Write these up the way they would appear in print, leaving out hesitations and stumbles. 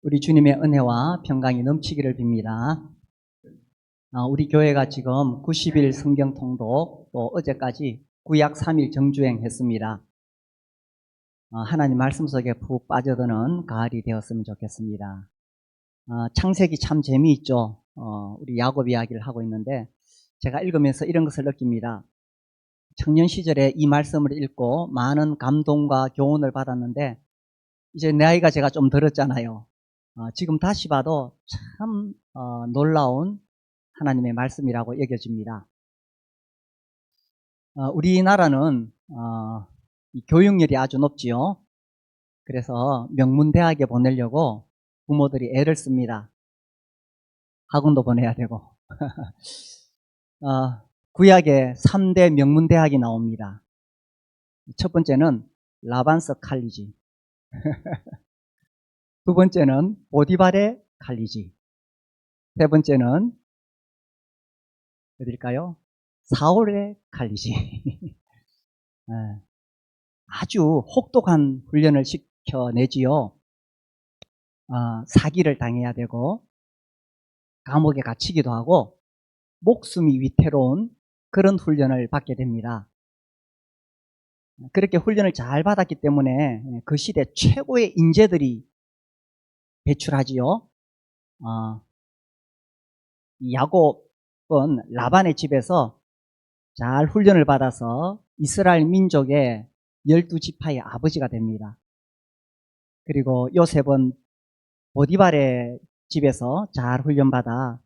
우리 주님의 은혜와 평강이 넘치기를 빕니다. 우리 교회가 지금 90일 성경 통독, 또 어제까지 구약 3일 정주행 했습니다. 하나님 말씀 속에 푹 빠져드는 가을이 되었으면 좋겠습니다. 창세기 참 재미있죠. 우리 야곱 이야기를 하고 있는데 제가 읽으면서 이런 것을 느낍니다. 청년 시절에 이 말씀을 읽고 많은 감동과 교훈을 받았는데 이제 나이가 제가 좀 들었잖아요. 지금 다시 봐도 참 놀라운 하나님의 말씀이라고 여겨집니다. 우리나라는 이 교육열이 아주 높지요. 그래서 명문대학에 보내려고 부모들이 애를 씁니다. 학원도 보내야 되고. 구약에 3대 명문대학이 나옵니다. 첫 번째는 라반스 칼리지. 두 번째는 보디바레 칼리지. 세 번째는 어딜까요? 사울의 칼리지. 아주 혹독한 훈련을 시켜내지요. 사기를 당해야 되고 감옥에 갇히기도 하고 목숨이 위태로운 그런 훈련을 받게 됩니다. 그렇게 훈련을 잘 받았기 때문에 그 시대 최고의 인재들이 배출하지요. 야곱은 라반의 집에서 잘 훈련을 받아서 이스라엘 민족의 12지파의 아버지가 됩니다. 그리고 요셉은 보디발의 집에서 잘 훈련받아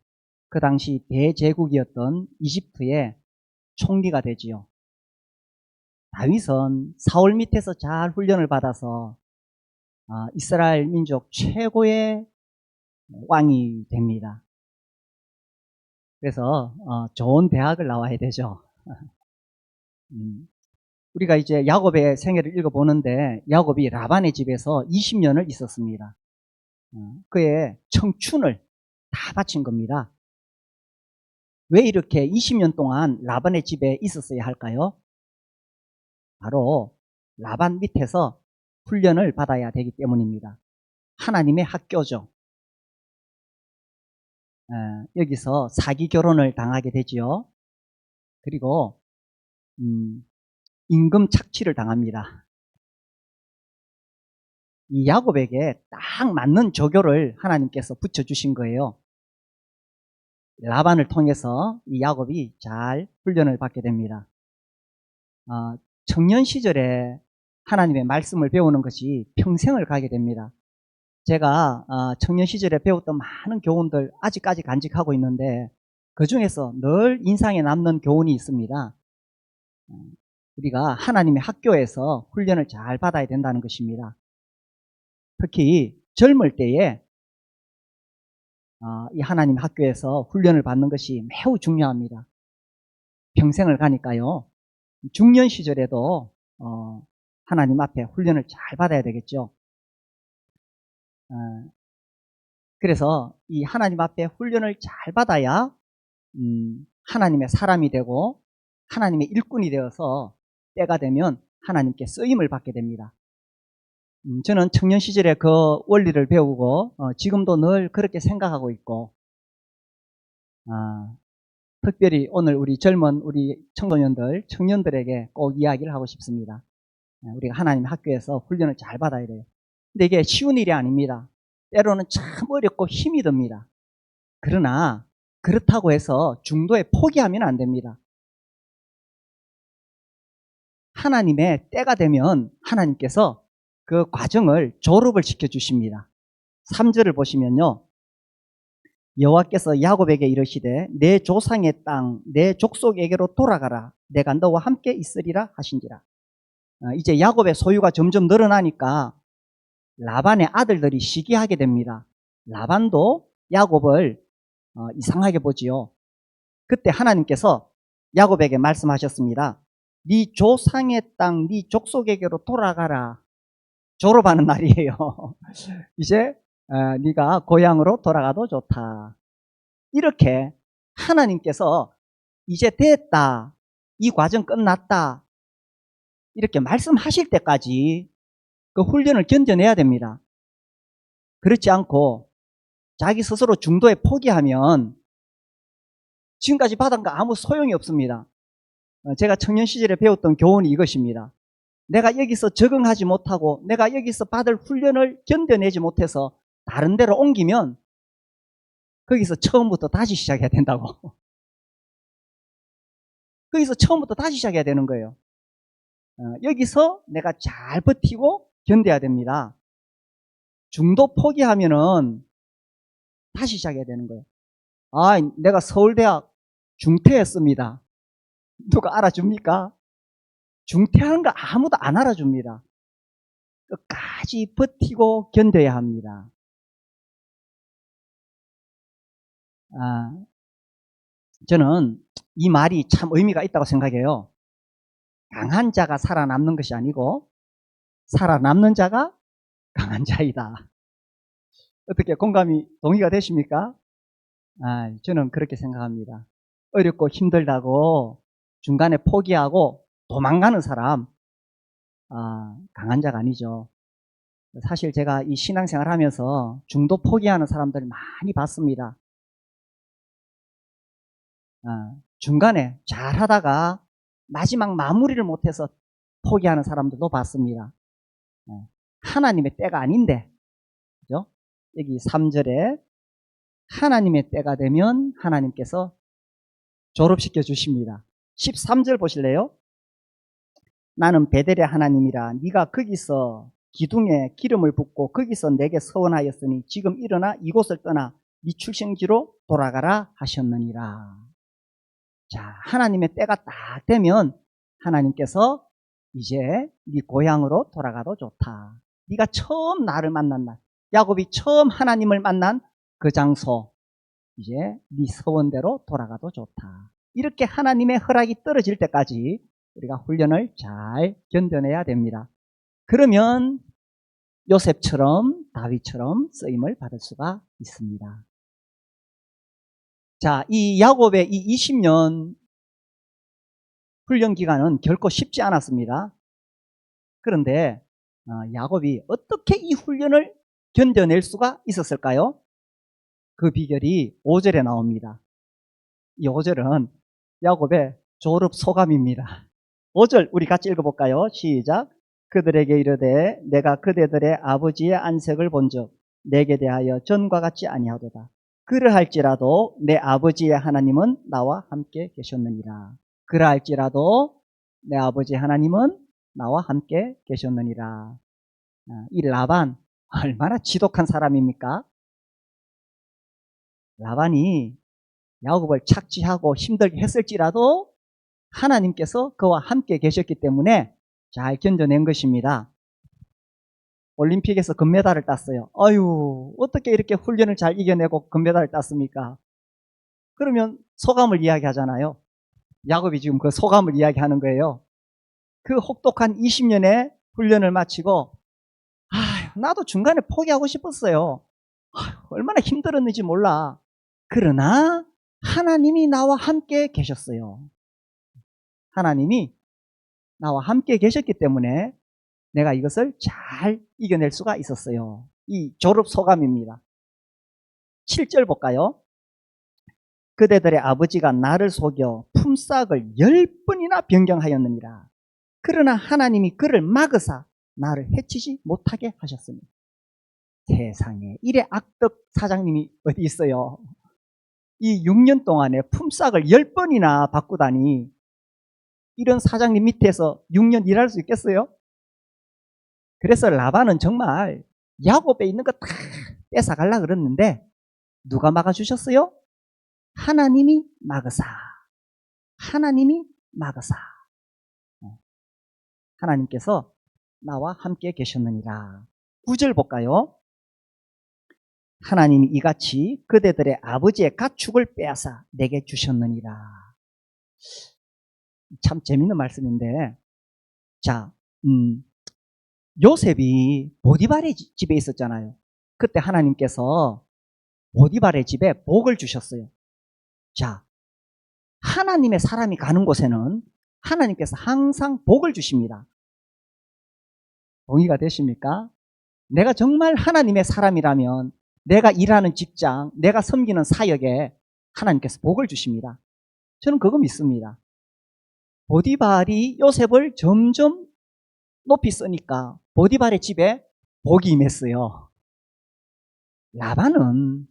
그 당시 대제국이었던 이집트의 총리가 되지요. 다윗은 사울 밑에서 잘 훈련을 받아서 이스라엘 민족 최고의 왕이 됩니다. 그래서 좋은 대학을 나와야 되죠. 우리가 이제 야곱의 생애를 읽어보는데 야곱이 라반의 집에서 20년을 있었습니다. 그의 청춘을 다 바친 겁니다. 왜 이렇게 20년 동안 라반의 집에 있었어야 할까요? 바로 라반 밑에서 훈련을 받아야 되기 때문입니다. 하나님의 학교죠. 여기서 사기 결혼을 당하게 되지요. 그리고 임금 착취를 당합니다. 이 야곱에게 딱 맞는 조교를 하나님께서 붙여주신 거예요. 라반을 통해서 이 야곱이 잘 훈련을 받게 됩니다. 청년 시절에 하나님의 말씀을 배우는 것이 평생을 가게 됩니다. 제가 청년 시절에 배웠던 많은 교훈들 아직까지 간직하고 있는데 그 중에서 늘 인상에 남는 교훈이 있습니다. 우리가 하나님의 학교에서 훈련을 잘 받아야 된다는 것입니다. 특히 젊을 때에 이 하나님 학교에서 훈련을 받는 것이 매우 중요합니다. 평생을 가니까요. 중년 시절에도 하나님 앞에 훈련을 잘 받아야 되겠죠. 그래서 이 하나님 앞에 훈련을 잘 받아야 하나님의 사람이 되고 하나님의 일꾼이 되어서 때가 되면 하나님께 쓰임을 받게 됩니다. 저는 청년 시절에 그 원리를 배우고 지금도 늘 그렇게 생각하고 있고 특별히 오늘 우리 젊은 우리 청소년들, 청년들에게 꼭 이야기를 하고 싶습니다. 우리가 하나님 학교에서 훈련을 잘 받아야 돼요. 근데 이게 쉬운 일이 아닙니다. 때로는 참 어렵고 힘이 듭니다. 그러나 그렇다고 해서 중도에 포기하면 안 됩니다. 하나님의 때가 되면 하나님께서 그 과정을 졸업을 시켜주십니다. 3절을 보시면요. 여호와께서 야곱에게 이르시되 내 조상의 땅 내 족속에게로 돌아가라. 내가 너와 함께 있으리라 하신지라. 이제 야곱의 소유가 점점 늘어나니까 라반의 아들들이 시기하게 됩니다. 라반도 야곱을 이상하게 보지요. 그때 하나님께서 야곱에게 말씀하셨습니다. 네 조상의 땅, 네 족속에게로 돌아가라. 졸업하는 날이에요. 이제 네가 고향으로 돌아가도 좋다. 이렇게 하나님께서 이제 됐다. 이 과정 끝났다. 이렇게 말씀하실 때까지 그 훈련을 견뎌내야 됩니다. 그렇지 않고 자기 스스로 중도에 포기하면 지금까지 받은 거 아무 소용이 없습니다. 제가 청년 시절에 배웠던 교훈이 이것입니다. 내가 여기서 적응하지 못하고 내가 여기서 받을 훈련을 견뎌내지 못해서 다른 데로 옮기면 거기서 처음부터 다시 시작해야 된다고. 거기서 처음부터 다시 시작해야 되는 거예요. 여기서 내가 잘 버티고 견뎌야 됩니다. 중도 포기하면은 다시 시작해야 되는 거예요. 아, 내가 서울대학 중퇴했습니다. 누가 알아줍니까? 중퇴하는 거 아무도 안 알아줍니다. 끝까지 버티고 견뎌야 합니다. 저는 이 말이 참 의미가 있다고 생각해요. 강한 자가 살아남는 것이 아니고 살아남는 자가 강한 자이다. 어떻게 동의가 되십니까? 저는 그렇게 생각합니다. 어렵고 힘들다고 중간에 포기하고 도망가는 사람, 강한 자가 아니죠. 사실 제가 이 신앙생활 하면서 중도 포기하는 사람들 많이 봤습니다. 중간에 잘 하다가 마지막 마무리를 못해서 포기하는 사람들도 봤습니다. 하나님의 때가 아닌데, 그죠? 여기 3절에 하나님의 때가 되면 하나님께서 졸업시켜 주십니다. 13절 보실래요? 나는 베델의 하나님이라 네가 거기서 기둥에 기름을 붓고 거기서 내게 서원하였으니 지금 일어나 이곳을 떠나 네 출생지로 돌아가라 하셨느니라. 자, 하나님의 때가 딱 되면 하나님께서 이제 네 고향으로 돌아가도 좋다. 네가 처음 나를 만난 날, 야곱이 처음 하나님을 만난 그 장소, 이제 네 서원대로 돌아가도 좋다. 이렇게 하나님의 허락이 떨어질 때까지 우리가 훈련을 잘 견뎌내야 됩니다. 그러면 요셉처럼 다윗처럼 쓰임을 받을 수가 있습니다. 자, 이 야곱의 이 20년 훈련 기간은 결코 쉽지 않았습니다. 그런데 야곱이 어떻게 이 훈련을 견뎌낼 수가 있었을까요? 그 비결이 5절에 나옵니다. 이 5절은 야곱의 졸업 소감입니다. 5절 우리 같이 읽어볼까요? 시작. 그들에게 이르되 내가 그대들의 아버지의 안색을 본즉 내게 대하여 전과 같지 아니하도다. 그러할지라도 내 아버지의 하나님은 나와 함께 계셨느니라. 그러할지라도 내 아버지 하나님은 나와 함께 계셨느니라. 이 라반 얼마나 지독한 사람입니까? 라반이 야곱을 착취하고 힘들게 했을지라도 하나님께서 그와 함께 계셨기 때문에 잘 견뎌낸 것입니다. 올림픽에서 금메달을 땄어요. 아유, 어떻게 이렇게 훈련을 잘 이겨내고 금메달을 땄습니까? 그러면 소감을 이야기하잖아요. 야곱이 지금 그 소감을 이야기하는 거예요. 그 혹독한 20년의 훈련을 마치고 나도 중간에 포기하고 싶었어요. 얼마나 힘들었는지 몰라. 그러나 하나님이 나와 함께 계셨어요. 하나님이 나와 함께 계셨기 때문에 내가 이것을 잘 이겨낼 수가 있었어요. 이 졸업 소감입니다. 7절 볼까요? 그대들의 아버지가 나를 속여 품삯을 10번이나 변경하였느니라. 그러나 하나님이 그를 막으사 나를 해치지 못하게 하셨습니다. 세상에 이래 악덕 사장님이 어디 있어요? 이 6년 동안에 품삯을 10번이나 바꾸다니 이런 사장님 밑에서 6년 일할 수 있겠어요? 그래서 라반은 정말 야곱에 있는 거 다 뺏어가려고 그랬는데 누가 막아주셨어요? 하나님이 막으사. 하나님이 막으사. 하나님께서 나와 함께 계셨느니라. 9절 볼까요? 하나님이 이같이 그대들의 아버지의 가축을 빼앗아 내게 주셨느니라. 참 재밌는 말씀인데, 자, 요셉이 보디발의 집에 있었잖아요. 그때 하나님께서 보디발의 집에 복을 주셨어요. 자, 하나님의 사람이 가는 곳에는 하나님께서 항상 복을 주십니다. 동의가 되십니까? 내가 정말 하나님의 사람이라면 내가 일하는 직장, 내가 섬기는 사역에 하나님께서 복을 주십니다. 저는 그거 믿습니다. 보디발이 요셉을 점점 높이 쓰니까 보디발의 집에 복이 임했어요. 라반은,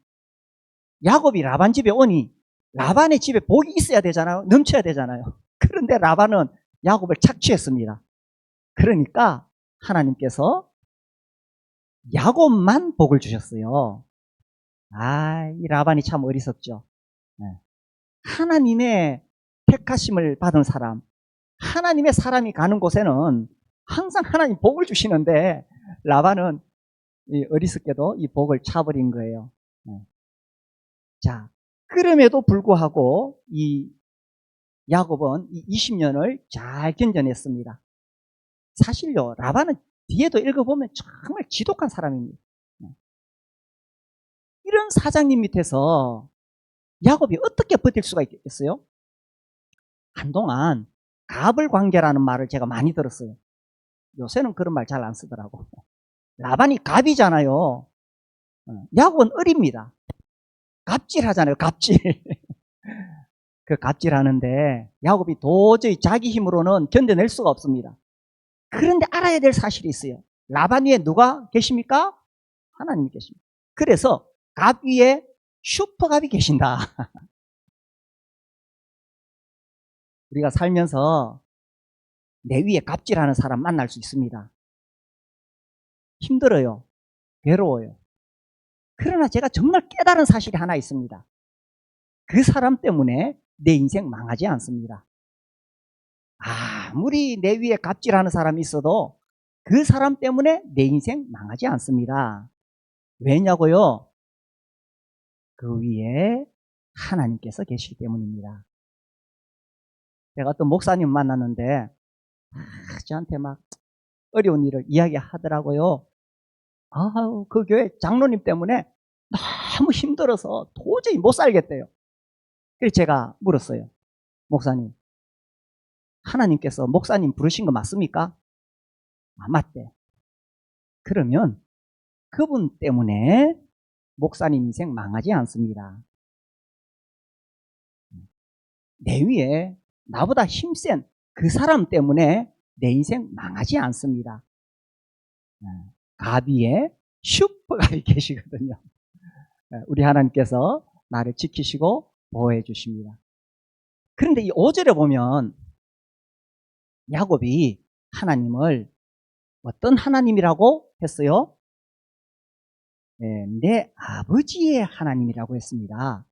야곱이 라반 집에 오니 라반의 집에 복이 있어야 되잖아요. 넘쳐야 되잖아요. 그런데 라반은 야곱을 착취했습니다. 그러니까 하나님께서 야곱만 복을 주셨어요. 이 라반이 참 어리석죠. 하나님의 택하심을 받은 사람, 하나님의 사람이 가는 곳에는 항상 하나님 복을 주시는데 라반은 어리석게도 이 복을 차버린 거예요. 자, 그럼에도 불구하고 이 야곱은 이 20년을 잘 견뎌냈습니다. 사실요, 라반은 뒤에도 읽어보면 정말 지독한 사람입니다. 이런 사장님 밑에서 야곱이 어떻게 버틸 수가 있겠어요? 한동안 갑을 관계라는 말을 제가 많이 들었어요. 요새는 그런 말 잘 안 쓰더라고. 라반이 갑이잖아요. 야곱은 을입니다. 갑질하잖아요. 갑질. 그 갑질하는데 야곱이 도저히 자기 힘으로는 견뎌낼 수가 없습니다. 그런데 알아야 될 사실이 있어요. 라반 위에 누가 계십니까? 하나님이 계십니다. 그래서 갑 위에 슈퍼갑이 계신다. 우리가 살면서 내 위에 갑질하는 사람 만날 수 있습니다. 힘들어요. 괴로워요. 그러나 제가 정말 깨달은 사실이 하나 있습니다. 그 사람 때문에 내 인생 망하지 않습니다. 아무리 내 위에 갑질하는 사람이 있어도 그 사람 때문에 내 인생 망하지 않습니다. 왜냐고요? 그 위에 하나님께서 계시기 때문입니다. 제가 어떤 목사님 만났는데 저한테 막 어려운 일을 이야기하더라고요. 그 교회 장로님 때문에 너무 힘들어서 도저히 못 살겠대요. 그래서 제가 물었어요. 목사님, 하나님께서 목사님 부르신 거 맞습니까? 맞대. 그러면 그분 때문에 목사님 인생 망하지 않습니다. 내 위에 나보다 힘센 그 사람 때문에 내 인생 망하지 않습니다. 가비에 슈퍼갑이 계시거든요. 우리 하나님께서 나를 지키시고 보호해 주십니다. 그런데 이 5절에 보면 야곱이 하나님을 어떤 하나님이라고 했어요? 내 아버지의 하나님이라고 했습니다.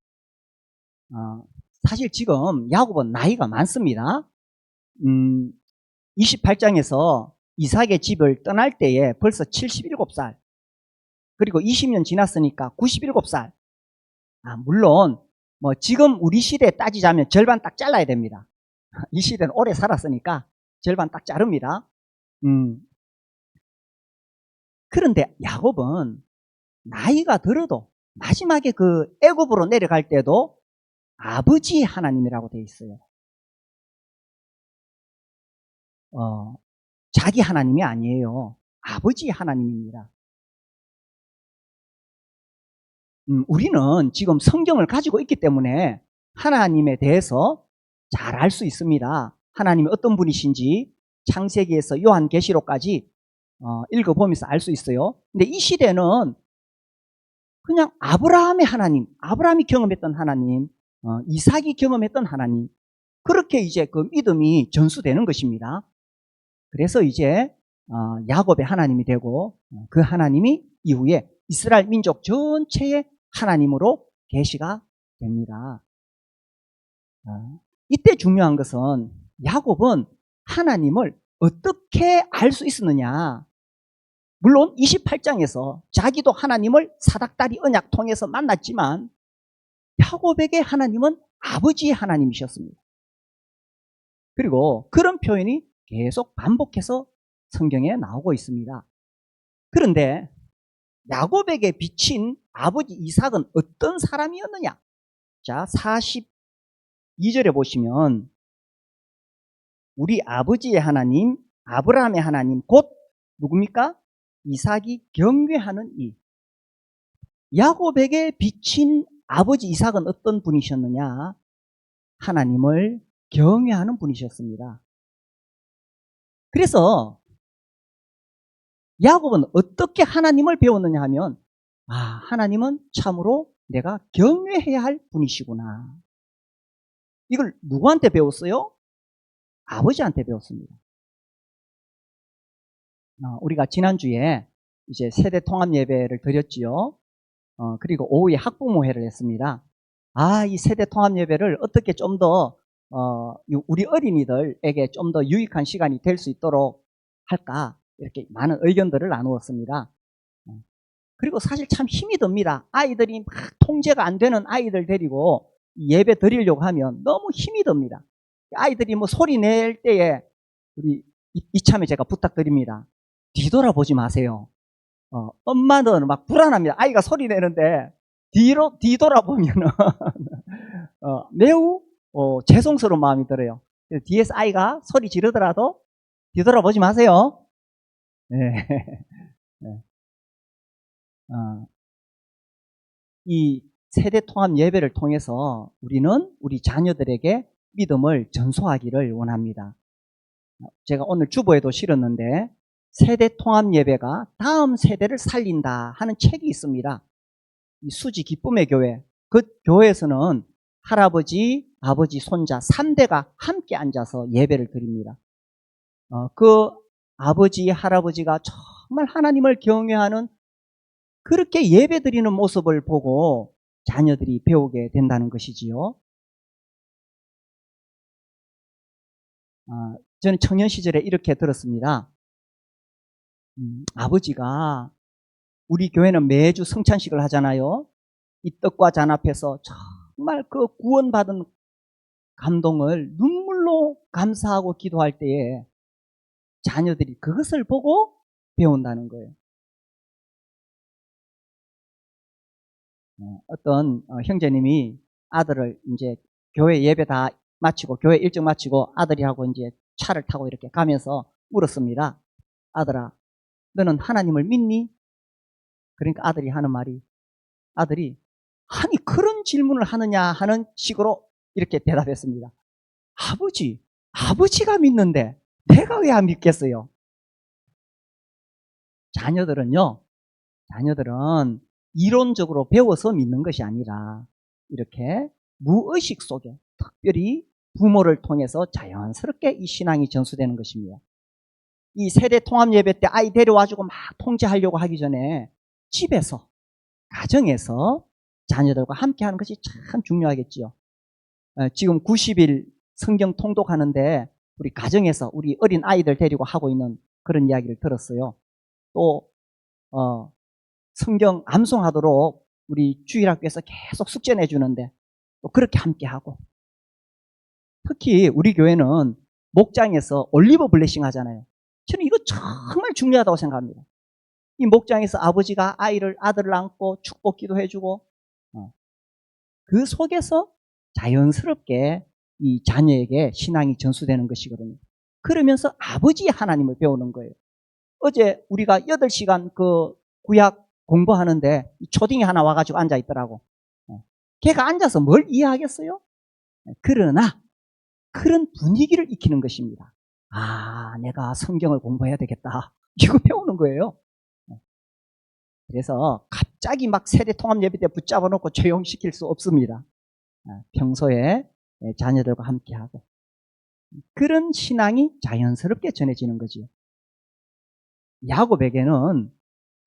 사실 지금 야곱은 나이가 많습니다. 28장에서 이삭의 집을 떠날 때에 벌써 77살. 그리고 20년 지났으니까 97살. 물론 지금 우리 시대에 따지자면 절반 딱 잘라야 됩니다. 이 시대는 오래 살았으니까 절반 딱 자릅니다. 그런데 야곱은 나이가 들어도 마지막에 그 애굽으로 내려갈 때도 아버지 하나님이라고 되어 있어요. 자기 하나님이 아니에요. 아버지 하나님입니다. 우리는 지금 성경을 가지고 있기 때문에 하나님에 대해서 잘 알 수 있습니다. 하나님이 어떤 분이신지 창세기에서 요한계시록까지 읽어보면서 알 수 있어요. 근데 이 시대는 그냥 아브라함의 하나님, 아브라함이 경험했던 하나님, 이삭이 경험했던 하나님, 그렇게 이제 그 믿음이 전수되는 것입니다. 그래서 이제 야곱의 하나님이 되고 그 하나님이 이후에 이스라엘 민족 전체의 하나님으로 계시가 됩니다. 이때 중요한 것은 야곱은 하나님을 어떻게 알 수 있었느냐. 물론 28장에서 자기도 하나님을 사닥다리 언약 통해서 만났지만 야곱에게 하나님은 아버지의 하나님이셨습니다. 그리고 그런 표현이 계속 반복해서 성경에 나오고 있습니다. 그런데 야곱에게 비친 아버지 이삭은 어떤 사람이었느냐? 자, 42절에 보시면 우리 아버지의 하나님, 아브라함의 하나님, 곧 누굽니까? 이삭이 경외하는 이 야곱에게 비친 아버지 이삭은 어떤 분이셨느냐? 하나님을 경외하는 분이셨습니다. 그래서 야곱은 어떻게 하나님을 배웠느냐 하면 하나님은 참으로 내가 경외해야 할 분이시구나. 이걸 누구한테 배웠어요? 아버지한테 배웠습니다. 우리가 지난주에 이제 세대 통합 예배를 드렸지요. 그리고 오후에 학부모회를 했습니다. 이 세대 통합 예배를 어떻게 좀 더 우리 어린이들에게 좀 더 유익한 시간이 될 수 있도록 할까? 이렇게 많은 의견들을 나누었습니다. 그리고 사실 참 힘이 듭니다. 아이들이 막 통제가 안 되는 아이들 데리고 예배 드리려고 하면 너무 힘이 듭니다. 아이들이 뭐 소리 낼 때에 우리 이참에 제가 부탁드립니다. 뒤돌아보지 마세요. 엄마는 막 불안합니다. 아이가 소리 내는데 뒤돌아보면은 매우 죄송스러운 마음이 들어요. 뒤에서 아이가 소리 지르더라도 뒤돌아보지 마세요. 네. 네. 이 세대 통합 예배를 통해서 우리는 우리 자녀들에게 믿음을 전수하기를 원합니다. 제가 오늘 주보에도 실었는데 세대 통합 예배가 다음 세대를 살린다 하는 책이 있습니다. 이 수지 기쁨의 교회, 그 교회에서는 할아버지, 아버지, 손자 3대가 함께 앉아서 예배를 드립니다. 그 아버지, 할아버지가 정말 하나님을 경외하는 그렇게 예배 드리는 모습을 보고 자녀들이 배우게 된다는 것이지요. 저는 청년 시절에 이렇게 들었습니다. 아버지가 우리 교회는 매주 성찬식을 하잖아요. 이 떡과 잔 앞에서 정말 그 구원받은 감동을 눈물로 감사하고 기도할 때에 자녀들이 그것을 보고 배운다는 거예요. 어떤 형제님이 아들을 이제 교회 예배 다 마치고 교회 일정 마치고 아들이하고 이제 차를 타고 이렇게 가면서 물었습니다. 아들아, 너는 하나님을 믿니? 그러니까 아들이 하는 말이 아들이 아니 그런 질문을 하느냐 하는 식으로 이렇게 대답했습니다. 아버지가 믿는데 내가 왜 안 믿겠어요? 자녀들은 이론적으로 배워서 믿는 것이 아니라 이렇게 무의식 속에 특별히 부모를 통해서 자연스럽게 이 신앙이 전수되는 것입니다. 이 세대 통합 예배 때 아이 데려와주고 막 통제하려고 하기 전에 집에서, 가정에서 자녀들과 함께 하는 것이 참 중요하겠지요. 지금 90일 성경 통독하는데 우리 가정에서 우리 어린 아이들 데리고 하고 있는 그런 이야기를 들었어요. 또 성경 암송하도록 우리 주일학교에서 계속 숙제 내주는데 또 그렇게 함께하고, 특히 우리 교회는 목장에서 올리브 블레싱 하잖아요. 저는 이거 정말 중요하다고 생각합니다. 이 목장에서 아버지가 아들을 안고 축복 기도해주고 그 속에서 자연스럽게 이 자녀에게 신앙이 전수되는 것이거든요. 그러면서 아버지의 하나님을 배우는 거예요. 어제 우리가 8시간 그 구약 공부하는데 초딩이 하나 와가지고 앉아있더라고. 걔가 앉아서 뭘 이해하겠어요? 그러나 그런 분위기를 익히는 것입니다. 내가 성경을 공부해야 되겠다. 이거 배우는 거예요. 그래서 갑자기 막 세대 통합 예배 때 붙잡아 놓고 조용시킬 수 없습니다. 평소에 자녀들과 함께하고 그런 신앙이 자연스럽게 전해지는 거지요. 야곱에게는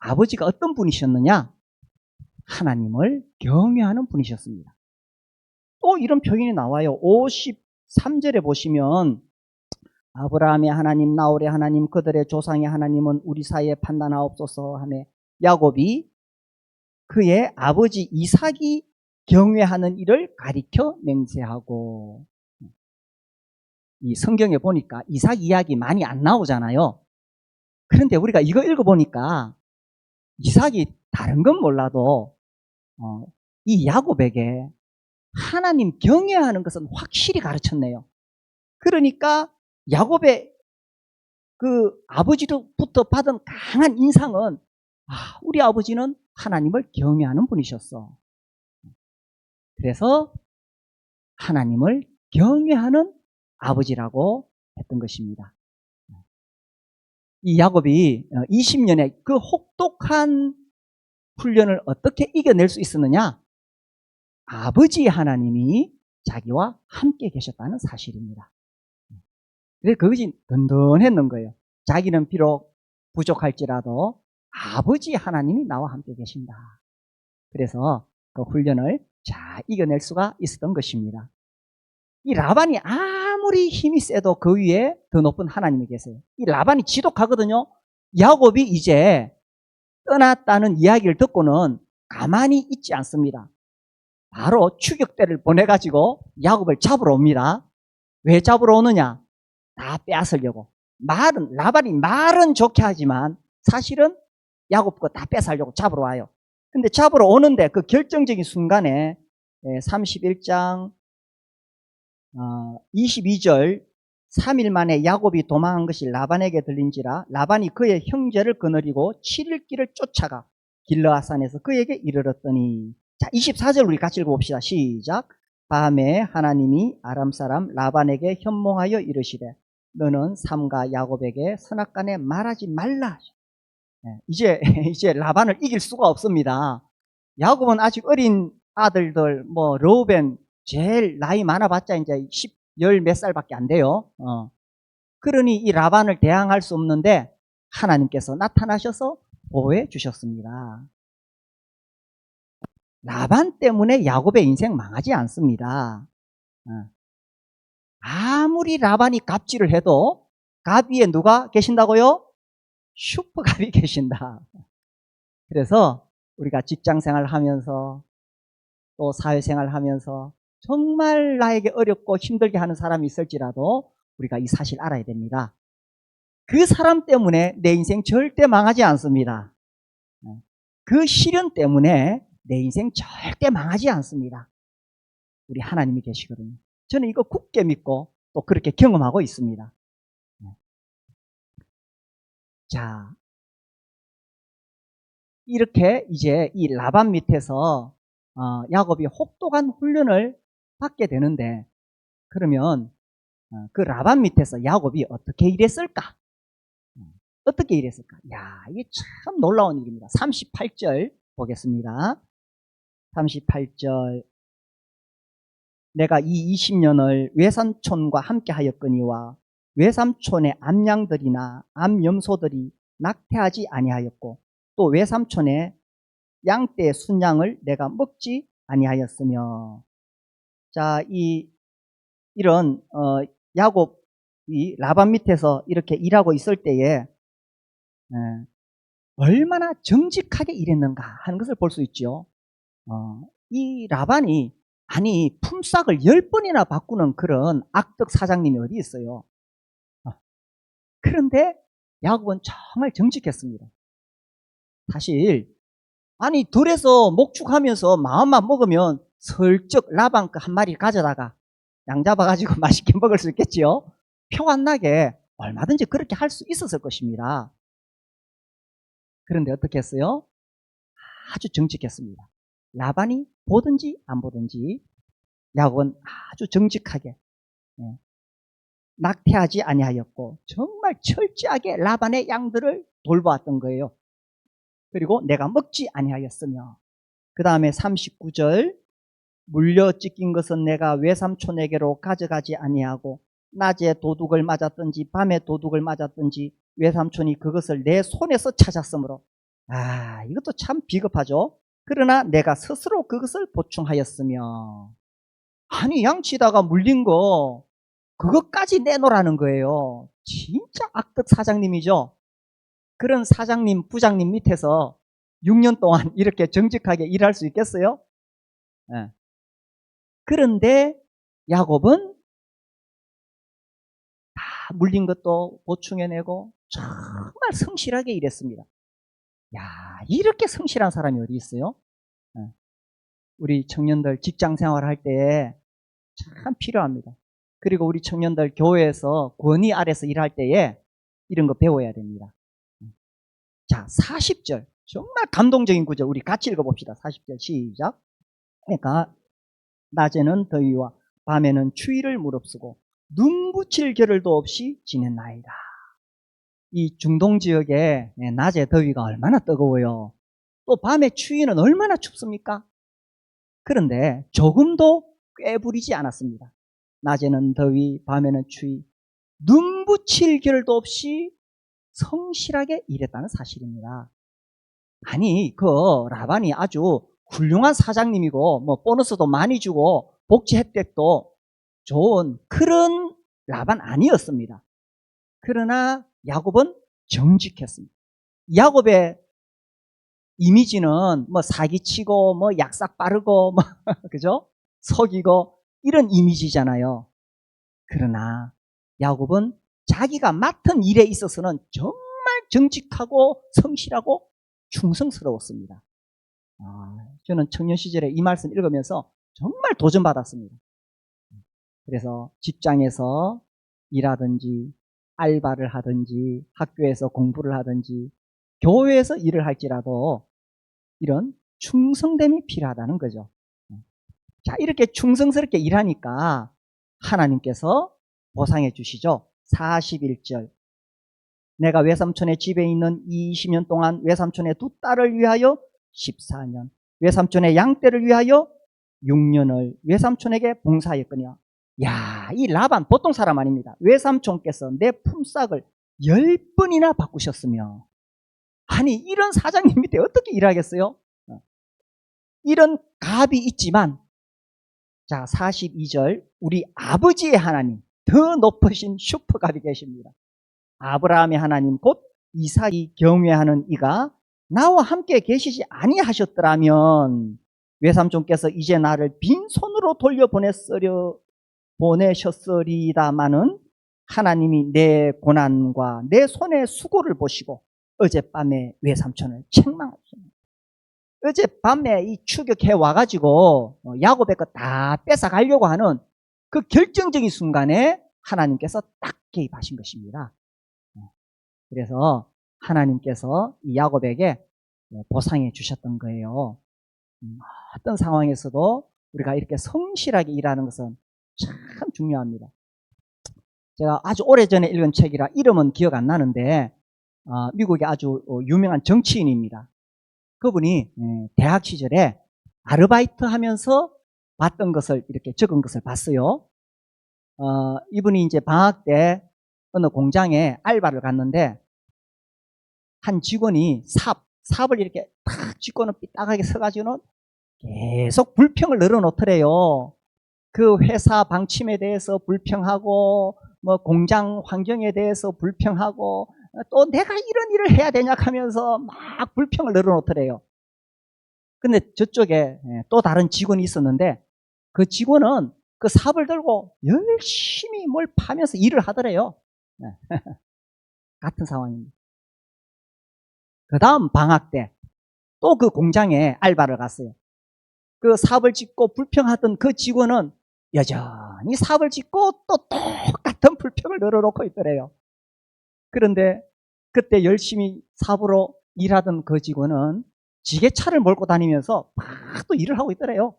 아버지가 어떤 분이셨느냐? 하나님을 경외하는 분이셨습니다. 또 이런 표현이 나와요. 53절에 보시면 아브라함의 하나님, 나홀의 하나님, 그들의 조상의 하나님은 우리 사이에 판단하옵소서 하며 야곱이 그의 아버지 이삭이 경외하는 일을 가리켜 맹세하고, 이 성경에 보니까 이삭 이야기 많이 안 나오잖아요. 그런데 우리가 이거 읽어보니까 이삭이 다른 건 몰라도 이 야곱에게 하나님 경외하는 것은 확실히 가르쳤네요. 그러니까 야곱의 그 아버지로부터 받은 강한 인상은 우리 아버지는 하나님을 경외하는 분이셨어. 그래서 하나님을 경외하는 아버지라고 했던 것입니다. 이 야곱이 20년의 그 혹독한 훈련을 어떻게 이겨낼 수 있었느냐? 아버지 하나님이 자기와 함께 계셨다는 사실입니다. 그래서 그것이 든든했는 거예요. 자기는 비록 부족할지라도 아버지 하나님이 나와 함께 계신다. 그래서 그 훈련을 잘 이겨낼 수가 있었던 것입니다. 이 라반이 아무리 힘이 세도 그 위에 더 높은 하나님이 계세요. 이 라반이 지독하거든요. 야곱이 이제 떠났다는 이야기를 듣고는 가만히 있지 않습니다. 바로 추격대를 보내가지고 야곱을 잡으러 옵니다. 왜 잡으러 오느냐? 다 빼앗으려고. 라반이 말은 좋게 하지만 사실은 야곱 거 다 뺏으려고 잡으러 와요. 근데 잡으러 오는데 그 결정적인 순간에 31장 22절 3일 만에 야곱이 도망한 것이 라반에게 들린지라 라반이 그의 형제를 거느리고 7일 길을 쫓아가 길르앗산에서 그에게 이르렀더니, 자 24절 우리 같이 읽어봅시다. 시작. 밤에 하나님이 아람 사람 라반에게 현몽하여 이르시되 너는 삼가 야곱에게 선악간에 말하지 말라. 이제 라반을 이길 수가 없습니다. 야곱은 아직 어린 아들들 르우벤 제일 나이 많아봤자 이제 10 몇 살밖에 안 돼요. 그러니 이 라반을 대항할 수 없는데 하나님께서 나타나셔서 보호해 주셨습니다. 라반 때문에 야곱의 인생 망하지 않습니다. 아무리 라반이 갑질을 해도 갑 위에 누가 계신다고요? 슈퍼갑이 계신다. 그래서 우리가 직장생활 하면서 또 사회생활 하면서 정말 나에게 어렵고 힘들게 하는 사람이 있을지라도 우리가 이 사실 알아야 됩니다. 그 사람 때문에 내 인생 절대 망하지 않습니다. 그 시련 때문에 내 인생 절대 망하지 않습니다. 우리 하나님이 계시거든요. 저는 이거 굳게 믿고 또 그렇게 경험하고 있습니다. 자, 이렇게 이제 이 라반 밑에서 야곱이 혹독한 훈련을 받게 되는데, 그러면 그 라반 밑에서 야곱이 어떻게 일했을까? 어떻게 일했을까? 야, 이게 참 놀라운 일입니다. 38절 보겠습니다. 38절. 내가 이 20년을 외삼촌과 함께 하였거니와 외삼촌의 암양들이나 암염소들이 낙태하지 아니하였고 또 외삼촌의 양떼의 순양을 내가 먹지 아니하였으며. 자, 이런 야곱이 라반 밑에서 이렇게 일하고 있을 때에 얼마나 정직하게 일했는가 하는 것을 볼 수 있죠. 이 라반이 품삯을 10번이나 바꾸는 그런 악덕 사장님이 어디 있어요. 그런데 야곱은 정말 정직했습니다. 사실 들에서 목축하면서 마음만 먹으면 슬쩍 라반 한 마리 가져다가 양 잡아가지고 맛있게 먹을 수 있겠지요. 표 안 나게 얼마든지 그렇게 할 수 있었을 것입니다. 그런데 어떻게 했어요? 아주 정직했습니다. 라반이 보든지 안 보든지 야곱은 아주 정직하게 낙태하지 아니하였고 정말 철저하게 라반의 양들을 돌보았던 거예요. 그리고 내가 먹지 아니하였으며, 그 다음에 39절 물려 찢긴 것은 내가 외삼촌에게로 가져가지 아니하고 낮에 도둑을 맞았든지 밤에 도둑을 맞았든지 외삼촌이 그것을 내 손에서 찾았으므로. 이것도 참 비겁하죠. 그러나 내가 스스로 그것을 보충하였으며. 양치다가 물린 거 그것까지 내놓으라는 거예요. 진짜 악덕 사장님이죠. 그런 사장님, 부장님 밑에서 6년 동안 이렇게 정직하게 일할 수 있겠어요? 네. 그런데 야곱은 다 물린 것도 보충해내고 정말 성실하게 일했습니다. 이렇게 성실한 사람이 어디 있어요? 네. 우리 청년들 직장 생활할 때 참 필요합니다. 그리고 우리 청년들 교회에서 권위 아래서 일할 때에 이런 거 배워야 됩니다. 자, 40절. 정말 감동적인 구절. 우리 같이 읽어봅시다. 40절 시작. 그러니까 낮에는 더위와 밤에는 추위를 무릅쓰고 눈 붙일 겨를도 없이 지냈나이다. 이 중동 지역에 낮에 더위가 얼마나 뜨거워요. 또 밤에 추위는 얼마나 춥습니까? 그런데 조금도 꾀부리지 않았습니다. 낮에는 더위, 밤에는 추위, 눈 붙일 겨를도 없이 성실하게 일했다는 사실입니다. 아니, 그 라반이 아주 훌륭한 사장님이고 뭐 보너스도 많이 주고 복지 혜택도 좋은 그런 라반 아니었습니다. 그러나 야곱은 정직했습니다. 야곱의 이미지는 뭐 사기치고 뭐 약삭 빠르고 뭐 그죠? 속이고 이런 이미지잖아요. 그러나 야곱은 자기가 맡은 일에 있어서는 정말 정직하고 성실하고 충성스러웠습니다. 저는 청년 시절에 이 말씀 읽으면서 정말 도전받았습니다. 그래서 직장에서 일하든지 알바를 하든지 학교에서 공부를 하든지 교회에서 일을 할지라도 이런 충성됨이 필요하다는 거죠. 자, 이렇게 충성스럽게 일하니까 하나님께서 보상해 주시죠. 41절. 내가 외삼촌의 집에 있는 20년 동안 외삼촌의 두 딸을 위하여 14년, 외삼촌의 양떼를 위하여 6년을 외삼촌에게 봉사하였거니와. 야, 이 라반 보통 사람 아닙니다. 외삼촌께서 내 품삯을 10번이나 바꾸셨으며, 아니 이런 사장님 밑에 어떻게 일하겠어요? 이런 갑이 있지만, 자 42절, 우리 아버지의 하나님, 더 높으신 슈퍼갑이 계십니다. 아브라함의 하나님 곧 이삭이 경외하는 이가 나와 함께 계시지 아니하셨더라면 외삼촌께서 이제 나를 빈손으로 보내셨으리다마는 하나님이 내 고난과 내 손의 수고를 보시고 어젯밤에 외삼촌을 책망하셨습니다. 어젯밤에 이 추격해 와가지고 야곱의 거 다 뺏어가려고 하는 그 결정적인 순간에 하나님께서 딱 개입하신 것입니다. 그래서 하나님께서 이 야곱에게 보상해 주셨던 거예요. 어떤 상황에서도 우리가 이렇게 성실하게 일하는 것은 참 중요합니다. 제가 아주 오래전에 읽은 책이라 이름은 기억 안 나는데 미국의 아주 유명한 정치인입니다. 그분이 대학 시절에 아르바이트 하면서 봤던 것을 이렇게 적은 것을 봤어요. 이분이 이제 방학 때 어느 공장에 알바를 갔는데 한 직원이 삽을 이렇게 탁 쥐고는 삐딱하게 서가지고는 계속 불평을 늘어놓더래요. 그 회사 방침에 대해서 불평하고 뭐 공장 환경에 대해서 불평하고 또 내가 이런 일을 해야 되냐 하면서 막 불평을 늘어놓더래요. 근데 저쪽에 또 다른 직원이 있었는데 그 직원은 그 삽을 들고 열심히 뭘 파면서 일을 하더래요. 같은 상황입니다. 그 다음 방학 때 또 그 공장에 알바를 갔어요. 그 삽을 짚고 불평하던 그 직원은 여전히 삽을 짚고 또 똑같은 불평을 늘어놓고 있더래요. 그런데 그때 열심히 삽으로 일하던 그 직원은 지게차를 몰고 다니면서 막 또 일을 하고 있더래요.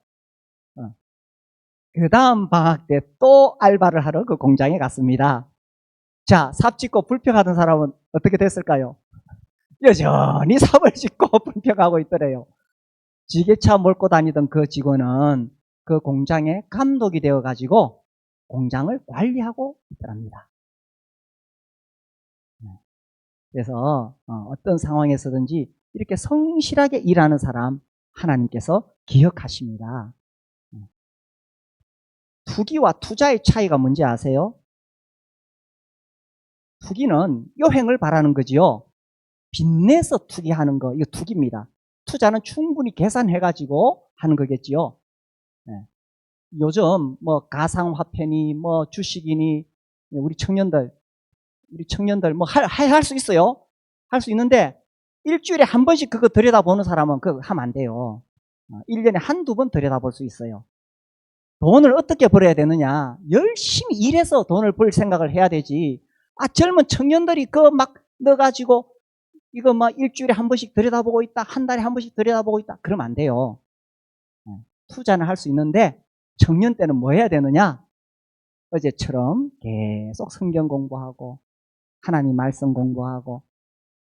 그 다음 방학 때 또 알바를 하러 그 공장에 갔습니다. 자, 삽 짚고 불평하던 사람은 어떻게 됐을까요? 여전히 삽을 짚고 불평하고 있더래요. 지게차 몰고 다니던 그 직원은 그 공장의 감독이 되어가지고 공장을 관리하고 있더랍니다. 그래서 어떤 상황에서든지 이렇게 성실하게 일하는 사람 하나님께서 기억하십니다. 투기와 투자의 차이가 뭔지 아세요? 투기는 요행을 바라는 거지요. 빚내서 투기하는 거, 이거 투기입니다. 투자는 충분히 계산해가지고 하는 거겠지요. 요즘 뭐 가상화폐니 뭐 주식이니 우리 청년들 뭐 할 수 있어요. 할 수 있는데 일주일에 한 번씩 그거 들여다보는 사람은 그거 하면 안 돼요. 1년에 한두 번 들여다볼 수 있어요. 돈을 어떻게 벌어야 되느냐? 열심히 일해서 돈을 벌 생각을 해야 되지. 젊은 청년들이 막 넣어가지고 이거 일주일에 한 번씩 들여다보고 있다, 한 달에 한 번씩 들여다보고 있다, 그러면 안 돼요. 투자는 할 수 있는데 청년 때는 뭐 해야 되느냐? 어제처럼 계속 성경 공부하고 하나님 말씀 공부하고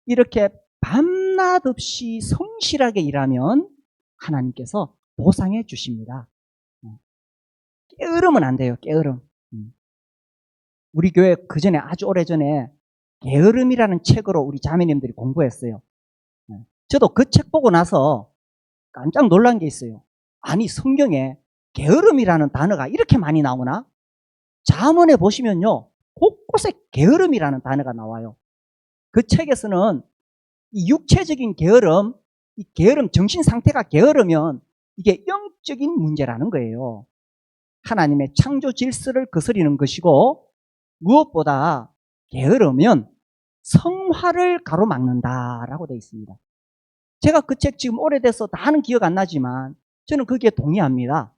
이렇게 밤낮 없이 성실하게 일하면 하나님께서 보상해 주십니다. 게으르면 안 돼요. 게으름. 우리 교회 그전에 아주 오래전에 게으름이라는 책으로 우리 자매님들이 공부했어요. 저도 그 책 보고 나서 깜짝 놀란 게 있어요. 아니, 성경에 게으름이라는 단어가 이렇게 많이 나오나? 잠언에 보시면요, 곳곳에 게으름이라는 단어가 나와요. 그 책에서는 이 육체적인 게으름, 이 게으름, 정신 상태가 게으르면 이게 영적인 문제라는 거예요. 하나님의 창조 질서를 거스리는 것이고, 무엇보다 게으르면 성화를 가로막는다라고 되어 있습니다. 제가 그 책 지금 오래돼서 다는 기억 안 나지만 저는 거기에 동의합니다.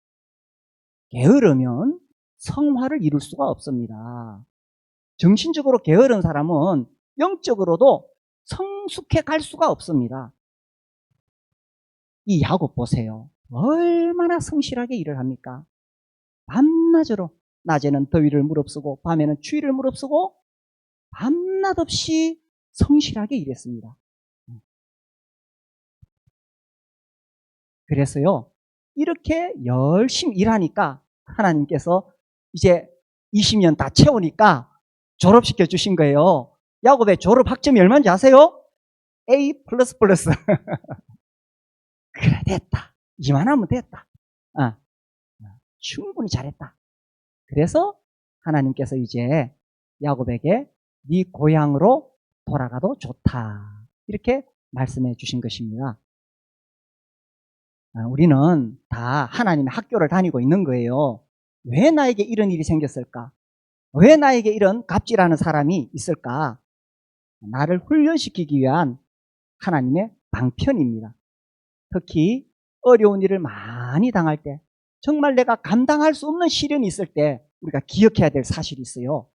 게으르면 성화를 이룰 수가 없습니다. 정신적으로 게으른 사람은 영적으로도 성숙해 갈 수가 없습니다. 이 야곱 보세요. 얼마나 성실하게 일을 합니까? 밤낮으로, 낮에는 더위를 무릅쓰고 밤에는 추위를 무릅쓰고 밤낮 없이 성실하게 일했습니다. 그래서요, 이렇게 열심히 일하니까 하나님께서 이제 20년 다 채우니까 졸업시켜 주신 거예요. 야곱의 졸업 학점이 얼마인지 아세요? A++. 그래, 됐다. 이만하면 됐다. 충분히 잘했다. 그래서 하나님께서 이제 야곱에게 네 고향으로 돌아가도 좋다, 이렇게 말씀해 주신 것입니다. 우리는 다 하나님의 학교를 다니고 있는 거예요. 왜 나에게 이런 일이 생겼을까? 왜 나에게 이런 갑질하는 사람이 있을까? 나를 훈련시키기 위한 하나님의 방편입니다. 특히 어려운 일을 많이 당할 때, 정말 내가 감당할 수 없는 시련이 있을 때 우리가 기억해야 될 사실이 있어요.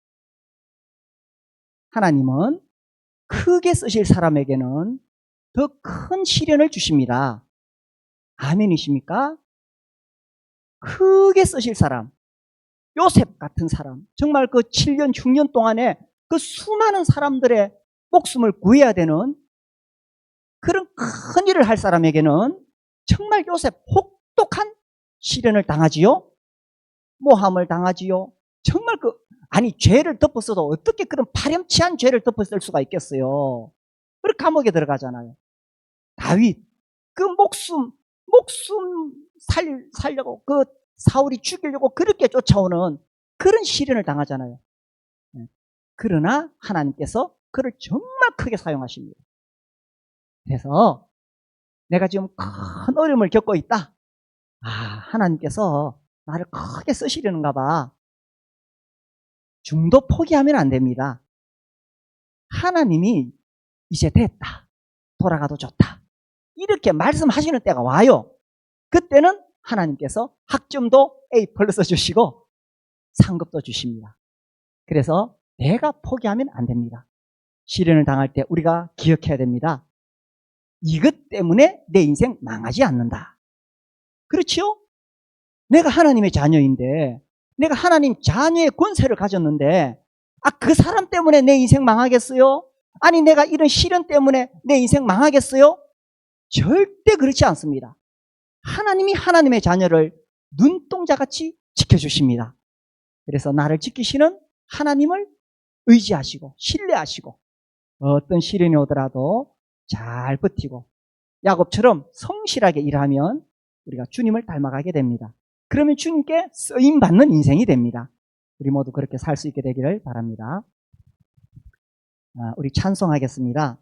하나님은 크게 쓰실 사람에게는 더 큰 시련을 주십니다. 아멘이십니까? 크게 쓰실 사람, 요셉 같은 사람, 정말 그 7년, 6년 동안에 그 수많은 사람들의 목숨을 구해야 되는 그런 큰 일을 할 사람에게는 정말 요셉 혹독한 시련을 당하지요. 모함을 당하지요. 정말 죄를 덮었어도 어떻게 그런 파렴치한 죄를 덮었을 수가 있겠어요. 그렇게 감옥에 들어가잖아요. 다윗, 그 목숨 살려고 그 사울이 죽이려고 그렇게 쫓아오는 그런 시련을 당하잖아요. 그러나 하나님께서 그를 정말 크게 사용하십니다. 그래서 내가 지금 큰 어려움을 겪고 있다. 하나님께서 나를 크게 쓰시려는가 봐. 중도 포기하면 안 됩니다. 하나님이 이제 됐다, 돌아가도 좋다, 이렇게 말씀하시는 때가 와요. 그때는 하나님께서 학점도 A+ 주시고 상급도 주십니다. 그래서 내가 포기하면 안 됩니다. 시련을 당할 때 우리가 기억해야 됩니다. 이것 때문에 내 인생 망하지 않는다. 그렇지요? 내가 하나님의 자녀인데, 내가 하나님 자녀의 권세를 가졌는데, 그 사람 때문에 내 인생 망하겠어요? 아니, 내가 이런 시련 때문에 내 인생 망하겠어요? 절대 그렇지 않습니다. 하나님이 하나님의 자녀를 눈동자같이 지켜주십니다. 그래서 나를 지키시는 하나님을 의지하시고 신뢰하시고 어떤 시련이 오더라도 잘 버티고 야곱처럼 성실하게 일하면 우리가 주님을 닮아가게 됩니다. 그러면 주님께 쓰임받는 인생이 됩니다. 우리 모두 그렇게 살 수 있게 되기를 바랍니다. 우리 찬송하겠습니다.